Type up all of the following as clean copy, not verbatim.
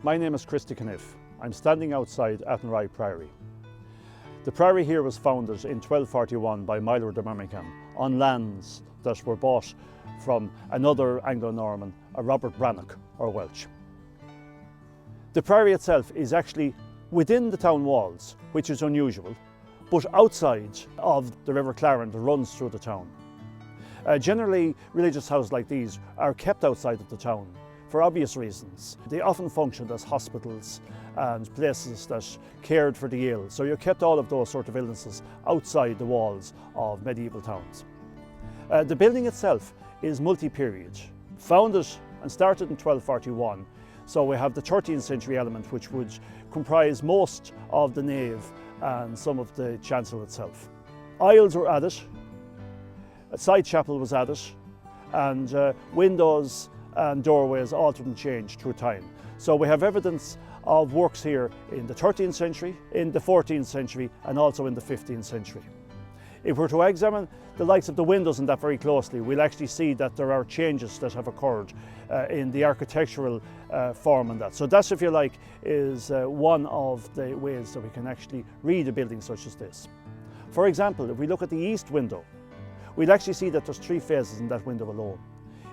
My name is Christy Caniff. I'm standing outside Athenry Priory. The Priory here was founded in 1241 by Milo de Birmingham on lands that were bought from another Anglo-Norman, a Robert Brannock or Welsh. The Priory itself is actually within the town walls, which is unusual, but outside of the River Clarence that runs through the town. Generally, religious houses like these are kept outside of the town for obvious reasons. They often functioned as hospitals and places that cared for the ill. So you kept all of those sort of illnesses outside the walls of medieval towns. The building itself is multi-period, founded and started in 1241. So we have the 13th century element, which would comprise most of the nave and some of the chancel itself. Aisles were added, a side chapel was added, and windows and doorways altered and changed through time. So we have evidence of works here in the 13th century, in the 14th century, and also in the 15th century. If we're to examine the likes of the windows and that very closely, we'll actually see that there are changes that have occurred in the architectural form and that. So that's, if you like, is one of the ways that we can actually read a building such as this. For example, if we look at the east window, we'll actually see that there's 3 phases in that window alone.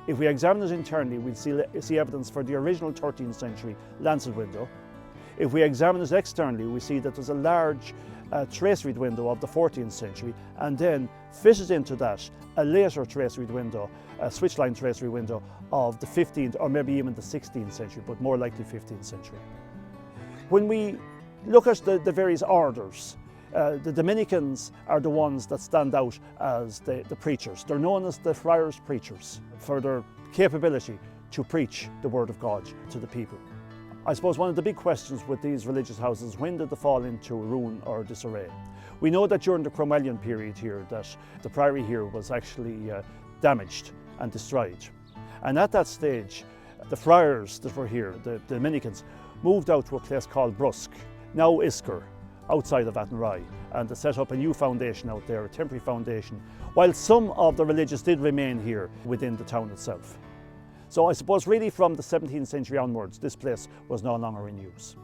If we examine it internally, we'll see evidence for the original 13th century lancet window. If we examine it externally, we see that there's a large traceried window of the 14th century, and then fitted into that a later traceried window, a switchline tracery window of the 15th or maybe even the 16th century, but more likely 15th century. When we look at the various orders, the Dominicans are the ones that stand out as the preachers. They're known as the friars preachers for their capability to preach the word of God to the people. I suppose one of the big questions with these religious houses, when did they fall into ruin or disarray? We know that during the Cromwellian period here, that the Priory here was actually damaged and destroyed. And at that stage, the friars that were here, the Dominicans, moved out to a place called Brusk, now Isker, outside of Athenry, and they set up a new foundation out there, a temporary foundation, while some of the religious did remain here within the town itself. So I suppose really from the 17th century onwards, this place was no longer in use.